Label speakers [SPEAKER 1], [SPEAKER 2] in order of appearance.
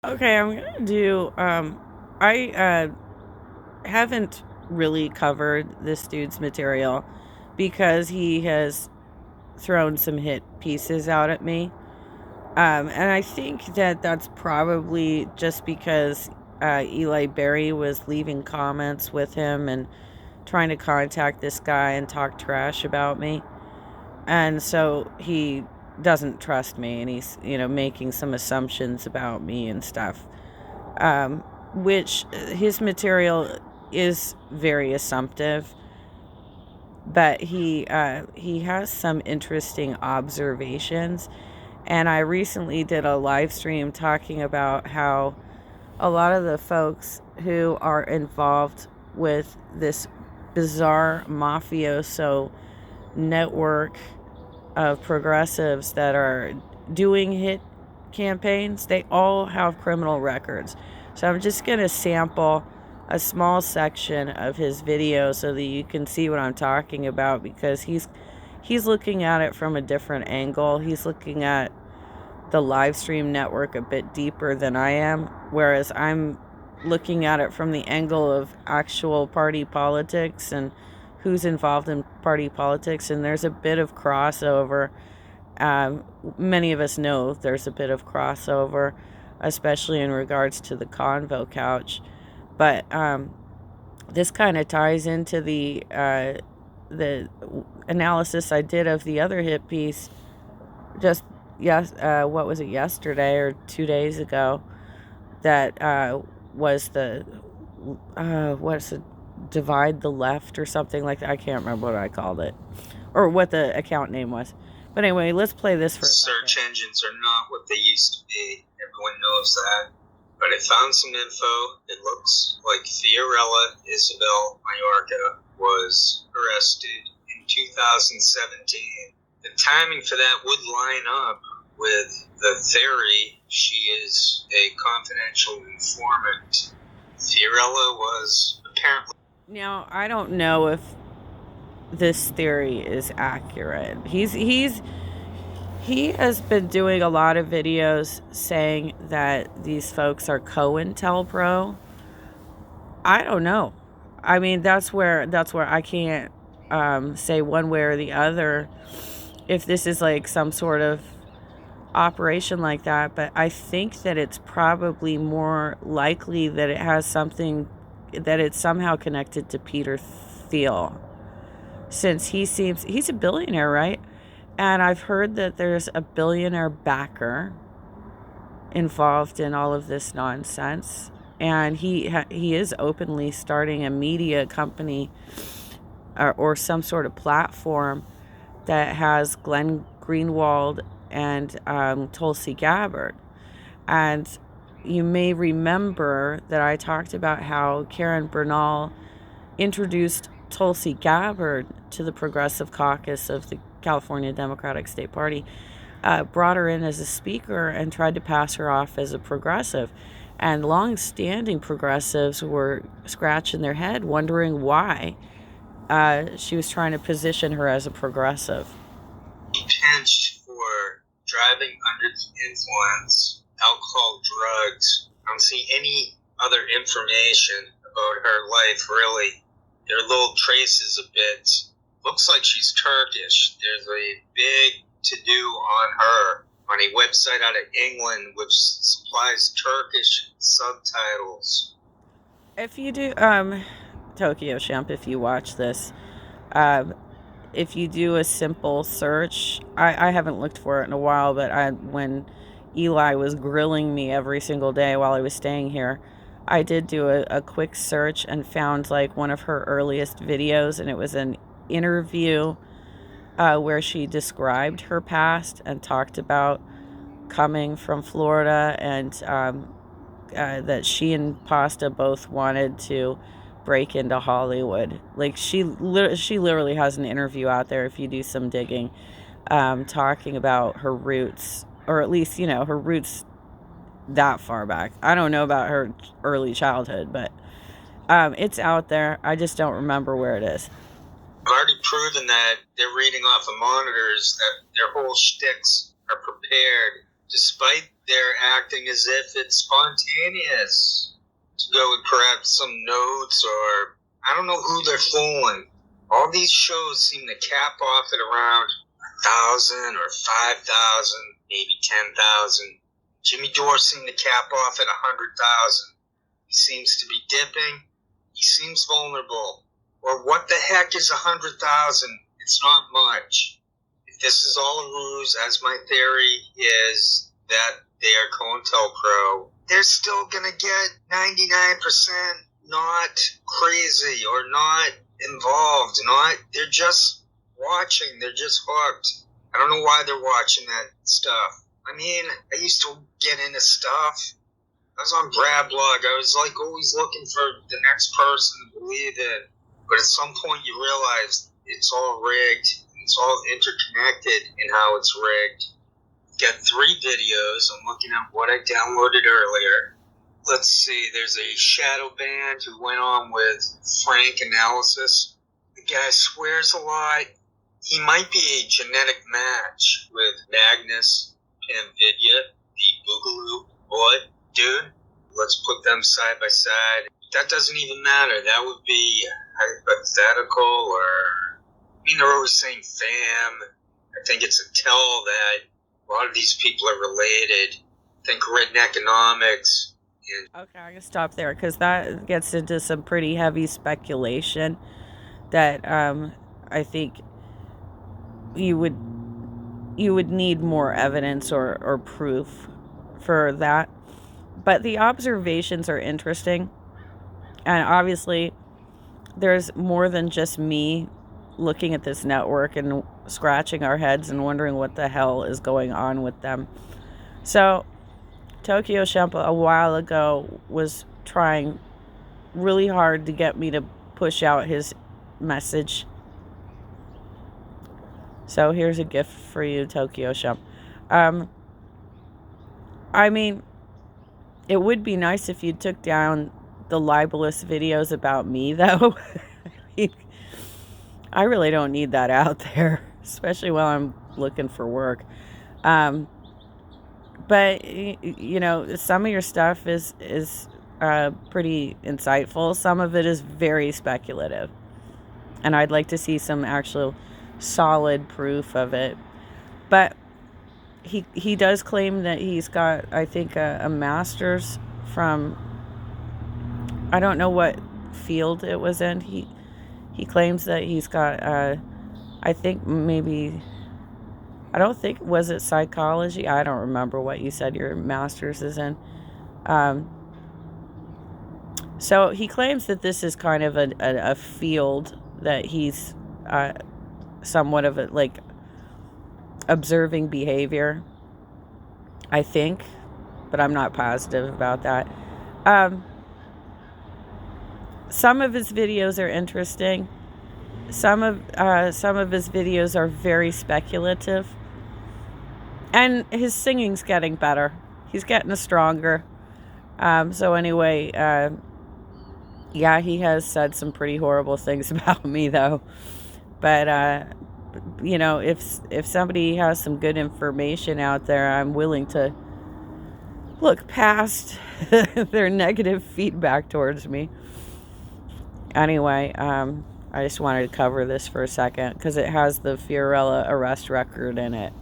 [SPEAKER 1] Okay, I'm gonna do. I haven't really covered this dude's material because he has thrown some hit pieces out at me. And I think that that's probably just because Eli Berry was leaving comments with him and trying to contact this guy and talk trash about me. And so he doesn't trust me and he's, making some assumptions about me and stuff. Which his material is very assumptive, but he has some interesting observations. And I recently did a live stream talking about how a lot of the folks who are involved with this bizarre mafioso network of progressives that are doing hit campaigns, they all have criminal records. So I'm just going to sample a small section of his video so that you can see what I'm talking about, because he's looking at it from a different angle. He's looking at the live stream network a bit deeper than I am, whereas I'm looking at it from the angle of actual party politics and who's involved in party politics, and there's a bit of crossover. Many of us know there's a bit of crossover, especially in regards to the Convo couch. But this kind of ties into the analysis I did of the other hit piece. Just yes, what was it, yesterday or 2 days ago? That was the what's it, divide the left or something like that. I can't remember what I called it or what the account name was. But anyway, let's play this for a
[SPEAKER 2] Search
[SPEAKER 1] second.
[SPEAKER 2] engines are not what they used to be. Everyone knows that. But I found some info. It looks like Fiorella Isabel Mayorga was arrested in 2017. The timing for that would line up with the theory she is a confidential informant. Fiorella was apparently...
[SPEAKER 1] Now, I don't know if this theory is accurate. He has been doing a lot of videos saying that these folks are COINTELPRO. I don't know. I mean, that's where I can't say one way or the other if this is like some sort of operation like that. But I think that it's probably more likely that it has something, that it's somehow connected to Peter Thiel, since he's a billionaire, right? And I've heard that there's a billionaire backer involved in all of this nonsense, and he is openly starting a media company, or some sort of platform that has Glenn Greenwald and Tulsi Gabbard. And you may remember that I talked about how Karen Bernal introduced Tulsi Gabbard to the Progressive Caucus of the California Democratic State Party, brought her in as a speaker and tried to pass her off as a progressive. And long-standing progressives were scratching their head, wondering why she was trying to position her as a progressive.
[SPEAKER 2] Pinched for driving under the influence, alcohol, drugs. I don't see any other information about her life, really. There are little traces of bits. Looks like she's Turkish. There's a big to-do on her on a website out of England which supplies Turkish subtitles.
[SPEAKER 1] If you do, Tokyo Shemp, if you watch this, if you do a simple search, I haven't looked for it in a while, but when Eli was grilling me every single day while I was staying here, I did do a quick search and found like one of her earliest videos, and it was an interview where she described her past and talked about coming from Florida, and that she and Pasta both wanted to break into Hollywood. Like she literally has an interview out there if you do some digging, talking about her roots, or at least her roots that far back. I don't know about her early childhood, but it's out there. I just don't remember where it is.
[SPEAKER 2] I've already proven that they're reading off of monitors, that their whole shticks are prepared despite their acting as if it's spontaneous. To go and grab some notes, or I don't know who they're fooling. All these shows seem to cap off at around 1,000 or 5,000, maybe 10,000. Jimmy Dore seemed to cap off at 100,000. He seems to be dipping. He seems vulnerable. Or what the heck is 100,000? It's not much. If this is all a ruse, as my theory is that they are COINTELPRO, they're still gonna get 99% not crazy or not involved. They're just watching. They're just hooked. I don't know why they're watching that stuff. I mean, I used to get into stuff. I was on Brad Blog. I was like always looking for the next person to believe it. But at some point you realize it's all rigged. It's all interconnected in how it's rigged. Got 3 videos. I'm looking at what I downloaded earlier. Let's see. There's a shadow band who went on with Frank Analysis. The guy swears a lot. He might be a genetic match with Magnus and Vidya, the Boogaloo boy. Dude, let's put them side by side. That doesn't even matter. That would be hypothetical, or I mean, they're always saying fam. I think it's a tell that a lot of these people are related. Think redneckonomics.
[SPEAKER 1] Okay, I'm gonna stop there because that gets into some pretty heavy speculation that I think you would need more evidence or proof for that. But the observations are interesting, and obviously there's more than just me looking at this network and scratching our heads and wondering what the hell is going on with them. So Tokyo Shemp a while ago was trying really hard to get me to push out his message. So here's a gift for you, Tokyo Shemp. I mean, it would be nice if you took down the libelous videos about me, though. I really don't need that out there, especially while I'm looking for work. But you know, some of your stuff is pretty insightful. Some of it is very speculative, and I'd like to see some actual solid proof of it. But he does claim that he's got, I think, a master's from, I don't know what field it was in. He claims that he's got, I think maybe, I don't think, was it psychology? I don't remember what you said your master's is in. So he claims that this is kind of a field that he's somewhat of a, like, observing behavior, I think, but I'm not positive about that. Some of his videos are interesting. Some of his videos are very speculative, and his singing's getting better. He's getting stronger. So anyway, yeah, he has said some pretty horrible things about me, though. But you know, if somebody has some good information out there, I'm willing to look past their negative feedback towards me. Anyway, I just wanted to cover this for a second because it has the Fiorella arrest record in it.